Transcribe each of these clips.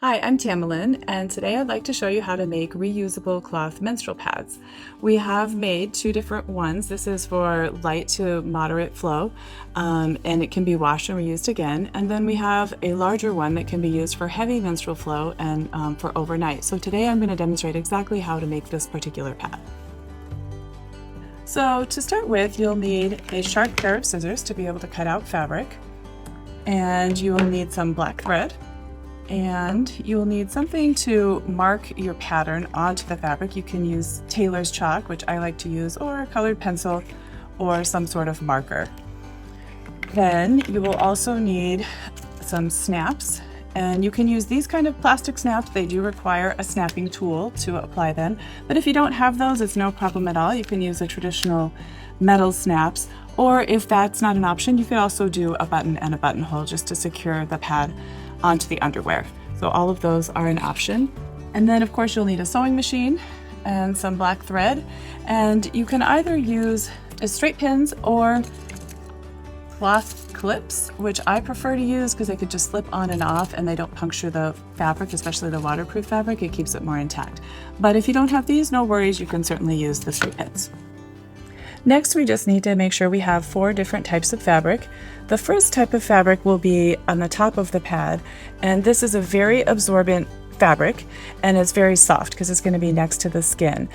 Hi, I'm Tamalyn, and today I'd like to show you how to make reusable cloth menstrual pads. We have made two different ones. This is for light to moderate flow, and it can be washed and reused again. And then we have a larger one that can be used for heavy menstrual flow and for overnight. So today I'm going to demonstrate exactly how to make this particular pad. So to start with, you'll need a sharp pair of scissors to be able to cut out fabric, and you will need some black thread. And you will need something to mark your pattern onto the fabric. You can use tailor's chalk, which I like to use, or a colored pencil, or some sort of marker. Then you will also need some snaps, and you can use these kind of plastic snaps. They do require a snapping tool to apply them, but if you don't have those, it's no problem at all. You can use the traditional metal snaps, or if that's not an option, you could also do a button and a buttonhole just to secure the pad onto the underwear. So all of those are an option. And then of course you'll need a sewing machine and some black thread. And you can either use straight pins or cloth clips, which I prefer to use because they could just slip on and off and they don't puncture the fabric, especially the waterproof fabric. It keeps it more intact. But if you don't have these, no worries, you can certainly use the straight pins. Next, we just need to make sure we have 4 different types of fabric. The first type of fabric will be on the top of the pad, and this is a very absorbent fabric, and it's very soft because it's going to be next to the skin.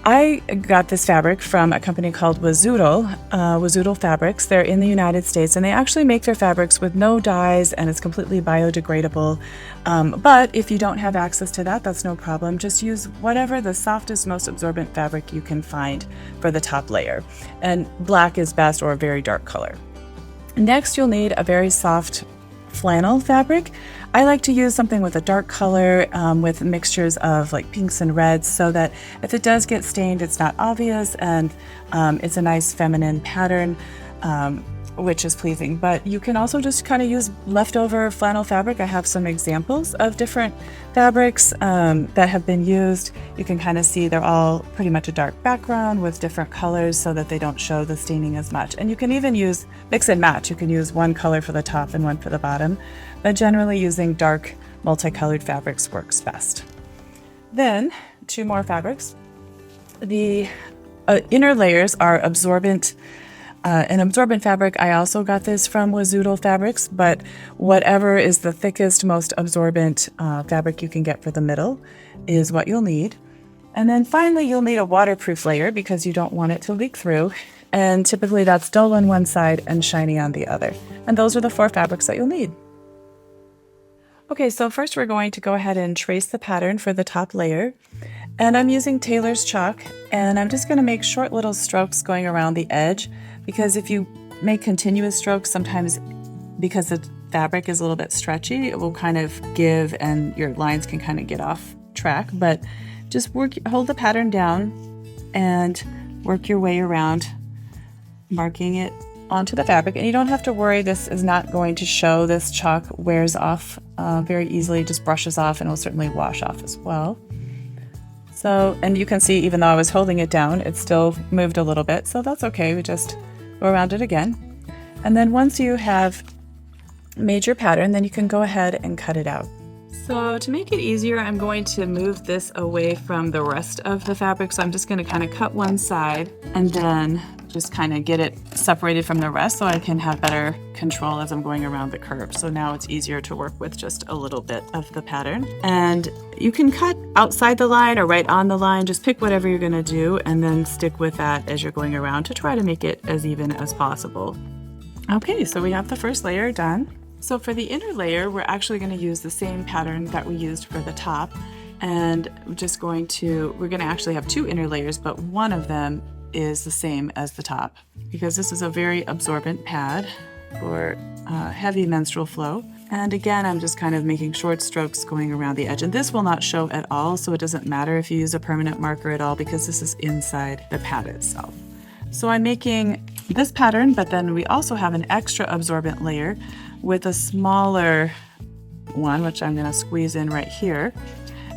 I got this fabric from a company called Washable Fabrics. They're in the United States, and they actually make their fabrics with no dyes, and it's completely biodegradable. But if you don't have access to that, that's no problem. Just use whatever the softest, most absorbent fabric you can find for the top layer. And black is best, or a very dark color. Next, you'll need a very soft flannel fabric. I like to use something with a dark color with mixtures of like pinks and reds so that if it does get stained, it's not obvious, and it's a nice feminine pattern, which is pleasing. But you can also just kind of use leftover flannel fabric. I have some examples of different fabrics that have been used. You can kind of see they're all pretty much a dark background with different colors so that they don't show the staining as much. And you can even use mix and match. You can use one color for the top and one for the bottom, but generally using dark multicolored fabrics works best. Then 2 more fabrics. The inner layers are absorbent. An absorbent fabric, I also got this from Washable Fabrics, but whatever is the thickest, most absorbent fabric you can get for the middle is what you'll need. And then finally, you'll need a waterproof layer because you don't want it to leak through. And typically that's dull on one side and shiny on the other. And those are the 4 fabrics that you'll need. Okay, so first we're going to go ahead and trace the pattern for the top layer. And I'm using tailor's chalk, and I'm just going to make short little strokes going around the edge, because if you make continuous strokes, sometimes because the fabric is a little bit stretchy, it will kind of give and your lines can kind of get off track. But just hold the pattern down and work your way around, marking it onto the fabric. And you don't have to worry, this is not going to show. This chalk wears off very easily, it just brushes off, and will certainly wash off as well. So, and you can see even though I was holding it down, it still moved a little bit, so that's okay. We just go around it again. And then once you have made your pattern, then you can go ahead and cut it out. So to make it easier, I'm going to move this away from the rest of the fabric. So I'm just going to kind of cut one side and then just kind of get it separated from the rest so I can have better control as I'm going around the curve. So now it's easier to work with just a little bit of the pattern. And you can cut outside the line or right on the line. Just pick whatever you're going to do and then stick with that as you're going around to try to make it as even as possible. Okay, so we have the first layer done. So for the inner layer, we're actually going to use the same pattern that we used for the top. And we're going to actually have 2 inner layers, but one of them is the same as the top because this is a very absorbent pad for heavy menstrual flow. And again, I'm just kind of making short strokes going around the edge. And this will not show at all, so it doesn't matter if you use a permanent marker at all because this is inside the pad itself. So I'm making this pattern, but then we also have an extra absorbent layer with a smaller one, which I'm going to squeeze in right here.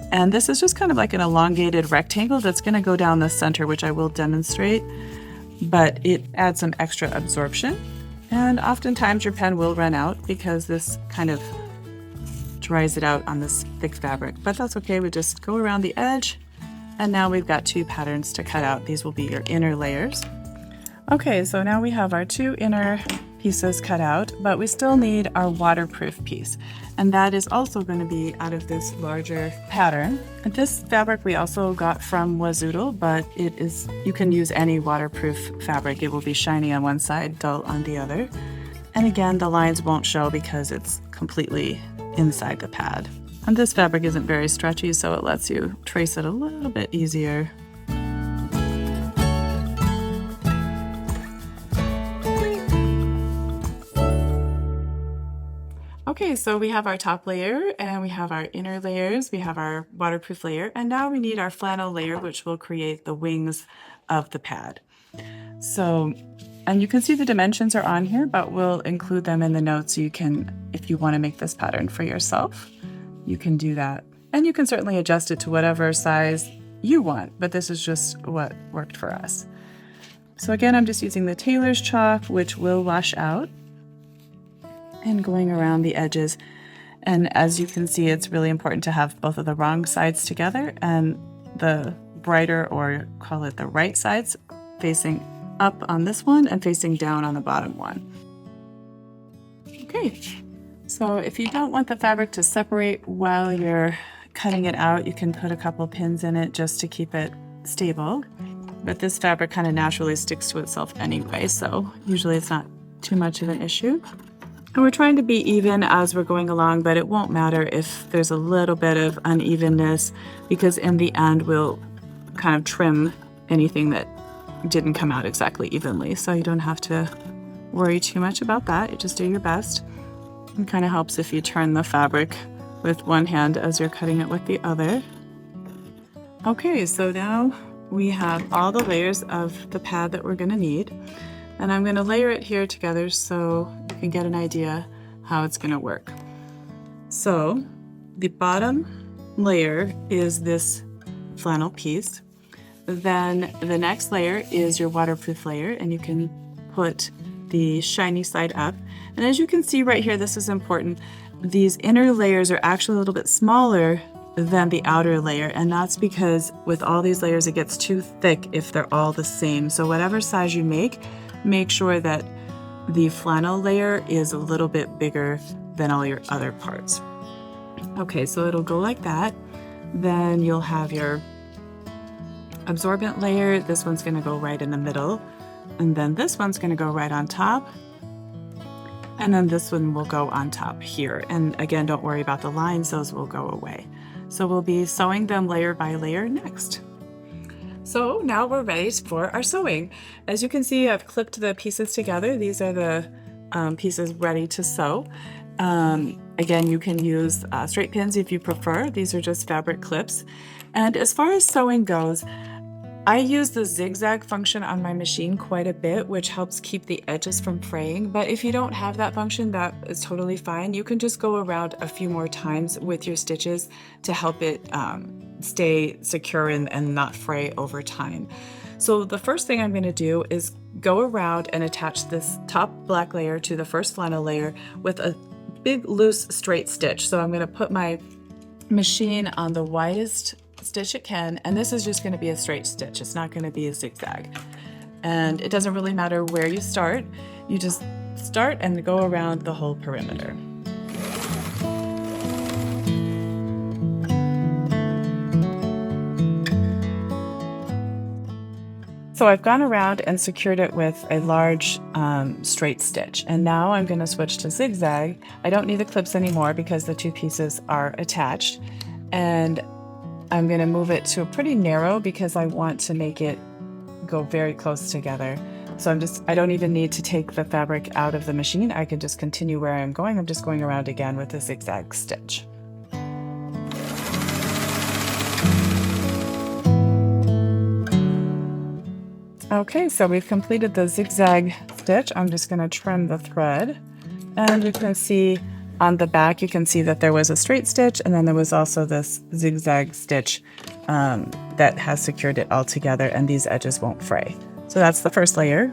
And this is just kind of like an elongated rectangle that's going to go down the center, which I will demonstrate, but it adds some extra absorption. And oftentimes your pen will run out because this kind of dries it out on this thick fabric, but that's okay. We just go around the edge, and now we've got 2 patterns to cut out. These will be your inner layers. Okay, so now we have our 2 inner pieces cut out, but we still need our waterproof piece, and that is also going to be out of this larger pattern. And this fabric we also got from Washable, but you can use any waterproof fabric. It will be shiny on one side, dull on the other. And again, the lines won't show because it's completely inside the pad. And this fabric isn't very stretchy, so it lets you trace it a little bit easier. Okay, so we have our top layer and we have our inner layers, we have our waterproof layer, and now we need our flannel layer, which will create the wings of the pad. So, and you can see the dimensions are on here, but we'll include them in the notes so you can, if you want to make this pattern for yourself, you can do that. And you can certainly adjust it to whatever size you want, but this is just what worked for us. So again, I'm just using the tailor's chalk, which will wash out, and going around the edges. And as you can see, it's really important to have both of the wrong sides together and the brighter, or call it the right sides, facing up on this one and facing down on the bottom one. Okay, so if you don't want the fabric to separate while you're cutting it out, you can put a couple pins in it just to keep it stable. But this fabric kind of naturally sticks to itself anyway, so usually it's not too much of an issue. And we're trying to be even as we're going along, but it won't matter if there's a little bit of unevenness, because in the end we'll kind of trim anything that didn't come out exactly evenly. So you don't have to worry too much about that. You just do your best. It kind of helps if you turn the fabric with one hand as you're cutting it with the other. Okay, so now we have all the layers of the pad that we're going to need. And I'm going to layer it here together so you can get an idea how it's going to work. So the bottom layer is this flannel piece. Then the next layer is your waterproof layer, and you can put the shiny side up. And as you can see right here, this is important. These inner layers are actually a little bit smaller than the outer layer, and that's because with all these layers it gets too thick if they're all the same. So whatever size you make sure that the flannel layer is a little bit bigger than all your other parts. Okay, so it'll go like that. Then you'll have your absorbent layer. This one's going to go right in the middle, and then this one's going to go right on top, and then this one will go on top here. And again, don't worry about the lines, those will go away. So we'll be sewing them layer by layer next. So now we're ready for our sewing. As you can see, I've clipped the pieces together. These are the pieces ready to sew. Again, you can use straight pins if you prefer. These are just fabric clips. And as far as sewing goes, I use the zigzag function on my machine quite a bit, which helps keep the edges from fraying. But if you don't have that function, that is totally fine. You can just go around a few more times with your stitches to help it stay secure and not fray over time. So the first thing I'm going to do is go around and attach this top black layer to the first flannel layer with a big loose straight stitch. So I'm going to put my machine on the widest stitch it can, and this is just going to be a straight stitch. It's not going to be a zigzag, and it doesn't really matter where you start. You just start and go around the whole perimeter. So I've gone around and secured it with a large straight stitch, and now I'm going to switch to zigzag. I don't need the clips anymore because the two pieces are attached, and I'm going to move it to a pretty narrow because I want to make it go very close together. So I don't even need to take the fabric out of the machine. I can just continue where I'm going. I'm just going around again with a zigzag stitch. Okay, so we've completed the zigzag stitch. I'm just going to trim the thread, and you can see on the back, you can see that there was a straight stitch, and then there was also this zigzag stitch that has secured it all together, and these edges won't fray. So that's the first layer.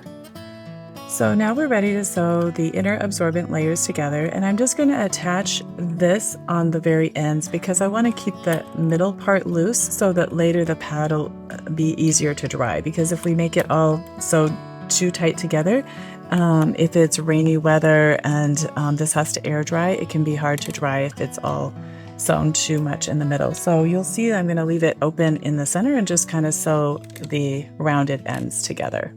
So now we're ready to sew the inner absorbent layers together, and I'm just going to attach this on the very ends because I want to keep the middle part loose so that later the pad will be easier to dry, because if we make it all sewed too tight together, if it's rainy weather and this has to air dry, it can be hard to dry if it's all sewn too much in the middle. So you'll see I'm going to leave it open in the center and just kind of sew the rounded ends together.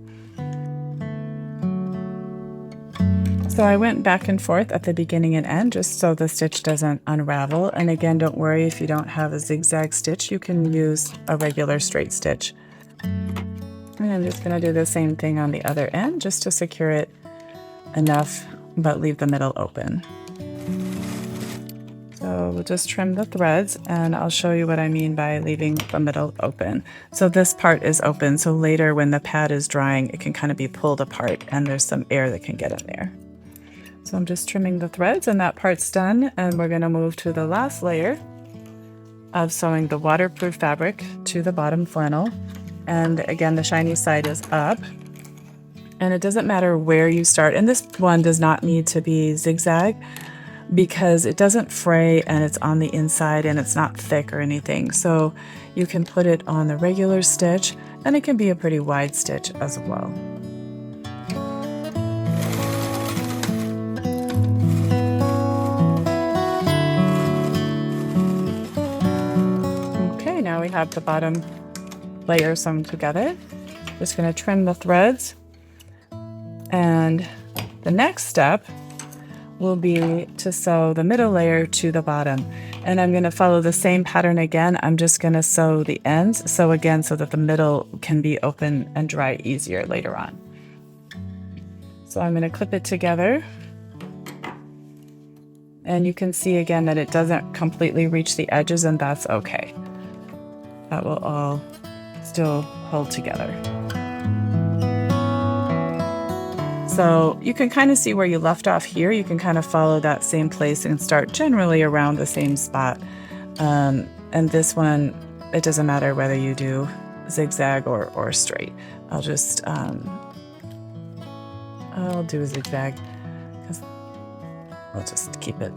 So I went back and forth at the beginning and end just so the stitch doesn't unravel. And again, don't worry if you don't have a zigzag stitch, you can use a regular straight stitch. And I'm just going to do the same thing on the other end just to secure it enough, but leave the middle open. So we'll just trim the threads, and I'll show you what I mean by leaving the middle open. So this part is open, so later when the pad is drying, it can kind of be pulled apart and there's some air that can get in there. So I'm just trimming the threads and that part's done, and we're going to move to the last layer of sewing the waterproof fabric to the bottom flannel. And again, the shiny side is up, and it doesn't matter where you start. And this one does not need to be zigzag because it doesn't fray and it's on the inside and it's not thick or anything. So you can put it on the regular stitch, and it can be a pretty wide stitch as well. Okay, now we have the bottom layer sewn together. Just going to trim the threads, and the next step will be to sew the middle layer to the bottom, and I'm going to follow the same pattern again. I'm just going to sew the ends so that the middle can be open and dry easier later on. So I'm going to clip it together, and you can see again that it doesn't completely reach the edges, and that's okay. That will all still hold together. So you can kind of see where you left off here. You can kind of follow that same place and start generally around the same spot. And this one, it doesn't matter whether you do zigzag or straight. I'll do a zigzag because I'll just keep it,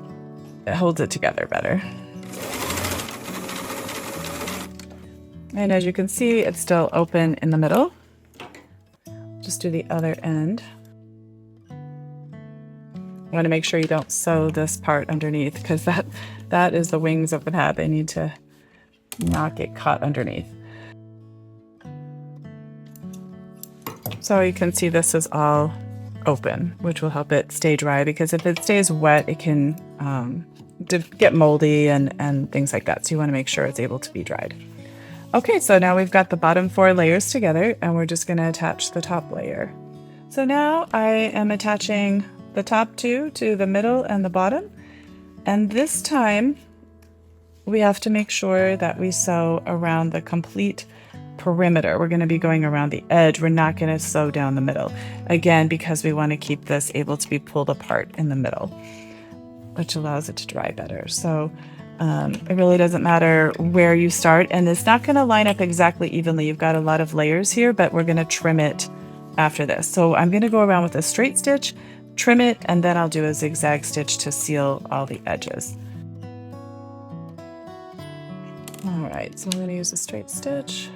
it holds it together better. And as you can see, it's still open in the middle. Just do the other end. You want to make sure you don't sew this part underneath, because that is the wings of the pad. They need to not get caught underneath. So you can see this is all open, which will help it stay dry, because if it stays wet, it can get moldy and things like that. So you want to make sure it's able to be dried. Okay, so now we've got the bottom 4 layers together, and we're just going to attach the top layer. So now I am attaching the top 2 to the middle and the bottom, and this time we have to make sure that we sew around the complete perimeter. We're going to be going around the edge. We're not going to sew down the middle, again because we want to keep this able to be pulled apart in the middle, which allows it to dry better. So it really doesn't matter where you start, and it's not going to line up exactly evenly. You've got a lot of layers here, but we're going to trim it after this. So I'm going to go around with a straight stitch, trim it, and then I'll do a zigzag stitch to seal all the edges. All right, so I'm going to use a straight stitch,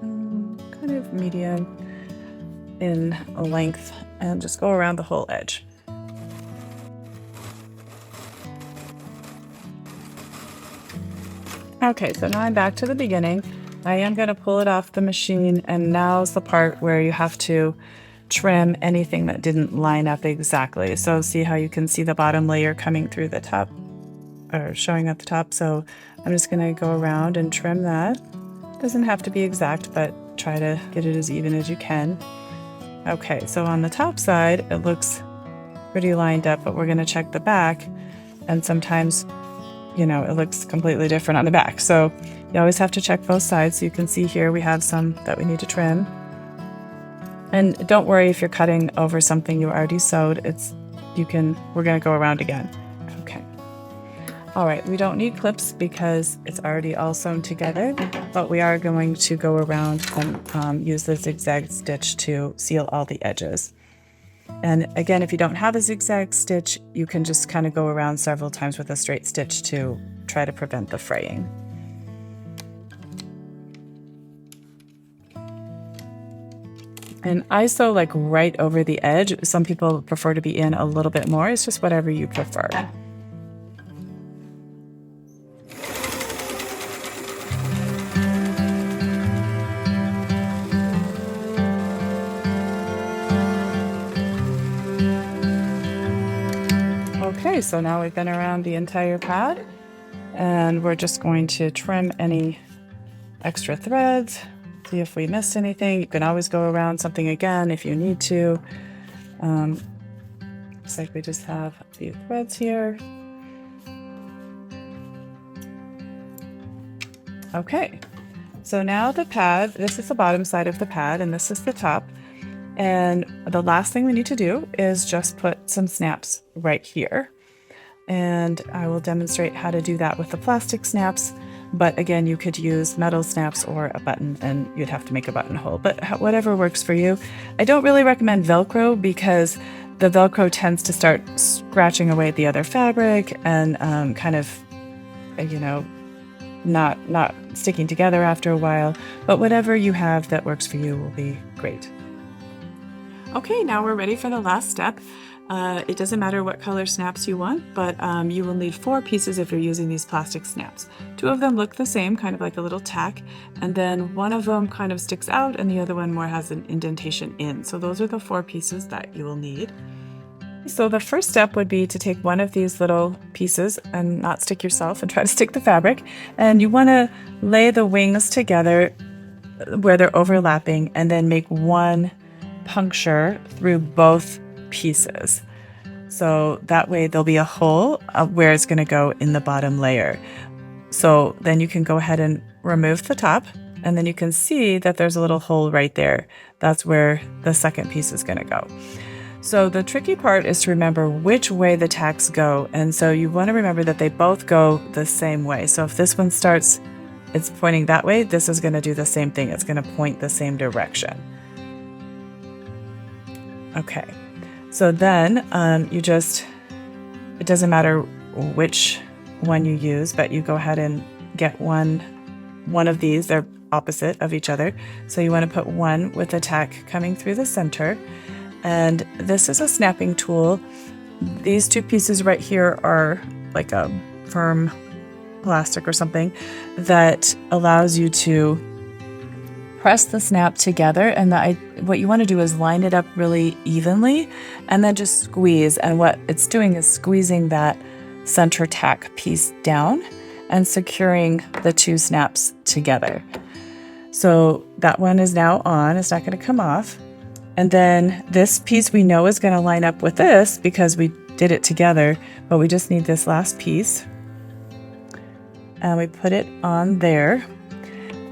kind of medium in length, and just go around the whole edge. Okay, so now I'm back to the beginning. I am going to pull it off the machine, and now's the part where you have to trim anything that didn't line up exactly. So see how you can see the bottom layer coming through the top, or showing at the top. So I'm just going to go around and trim that. Doesn't have to be exact, but try to get it as even as you can. Okay, so on the top side, it looks pretty lined up, but we're going to check the back, and sometimes it looks completely different on the back. So you always have to check both sides. So you can see here we have some that we need to trim. And don't worry if you're cutting over something you already sewed. We're going to go around again. Okay. All right, we don't need clips because it's already all sewn together, but we are going to go around and use the zigzag stitch to seal all the edges. And again, if you don't have a zigzag stitch, you can just kind of go around several times with a straight stitch to try to prevent the fraying. And I sew like right over the edge. Some people prefer to be in a little bit more. It's just whatever you prefer. Okay, so now we've been around the entire pad, and we're just going to trim any extra threads, see if we missed anything. You can always go around something again if you need to. Looks like we just have a few threads here. Okay, so now the pad, this is the bottom side of the pad and this is the top. And the last thing we need to do is just put some snaps right here. And I will demonstrate how to do that with the plastic snaps. But again, you could use metal snaps or a button, and you'd have to make a buttonhole, but whatever works for you. I don't really recommend Velcro because the Velcro tends to start scratching away at the other fabric and kind of, you know, not sticking together after a while. But whatever you have that works for you will be great. Okay, now we're ready for the last step. It doesn't matter what color snaps you want, but you will need 4 pieces if you're using these plastic snaps. 2 of them look the same, kind of like a little tack, and then one of them kind of sticks out and the other one more has an indentation in. So those are the 4 pieces that you will need. So the first step would be to take one of these little pieces and not stick yourself and try to stick the fabric. And you want to lay the wings together where they're overlapping and then make one puncture through both pieces. So that way there'll be a hole where it's going to go in the bottom layer. So then you can go ahead and remove the top, and then you can see that there's a little hole right there. That's where the second piece is going to go. So the tricky part is to remember which way the tacks go. And so you want to remember that they both go the same way. So if this one starts, it's pointing that way, this is going to do the same thing. It's going to point the same direction. Okay. So then it doesn't matter which one you use, but you go ahead and get one of these. They're opposite of each other. So you want to put one with the tack coming through the center. And this is a snapping tool. These 2 pieces right here are like a firm plastic or something that allows you to press the snap together. And what you want to do is line it up really evenly and then just squeeze. And what it's doing is squeezing that center tack piece down and securing the 2 snaps together. So that one is now on. It's not going to come off. And then this piece we know is going to line up with this because we did it together, but we just need this last piece. And we put it on there.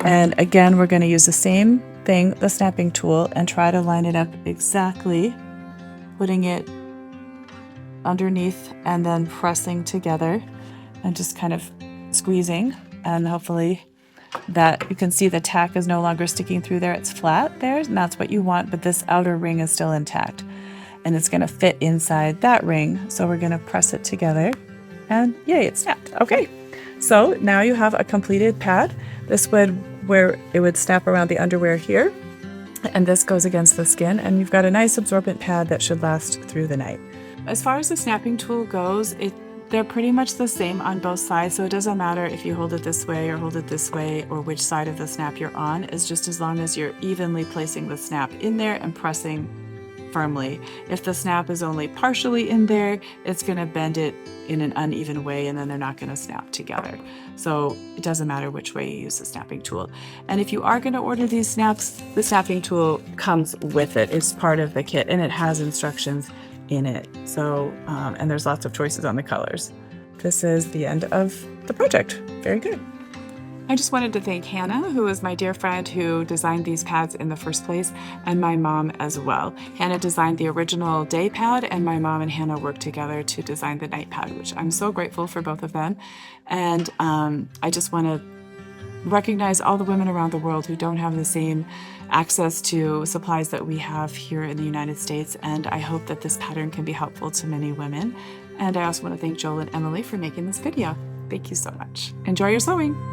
And again, we're going to use the same thing, the snapping tool, and try to line it up exactly, putting it underneath and then pressing together and just kind of squeezing. And hopefully that you can see the tack is no longer sticking through there. It's flat there, and that's what you want, but this outer ring is still intact. And it's going to fit inside that ring. So we're going to press it together and yay, it snapped. Okay, so now you have a completed pad. This would where it would snap around the underwear here, and this goes against the skin, and you've got a nice absorbent pad that should last through the night. As far as the snapping tool goes, they're pretty much the same on both sides, so it doesn't matter if you hold it this way or hold it this way or which side of the snap you're on. It's just as long as you're evenly placing the snap in there and pressing firmly. If the snap is only partially in there, it's going to bend it in an uneven way and then they're not going to snap together. So it doesn't matter which way you use the snapping tool. And if you are going to order these snaps, the snapping tool comes with it. It's part of the kit and it has instructions in it. So, and there's lots of choices on the colors. This is the end of the project. Very good. I just wanted to thank Hannah, who is my dear friend who designed these pads in the first place, and my mom as well. Hannah designed the original day pad, and my mom and Hannah worked together to design the night pad, which I'm so grateful for both of them. And I just want to recognize all the women around the world who don't have the same access to supplies that we have here in the United States. And I hope that this pattern can be helpful to many women. And I also want to thank Joel and Emily for making this video. Thank you so much. Enjoy your sewing.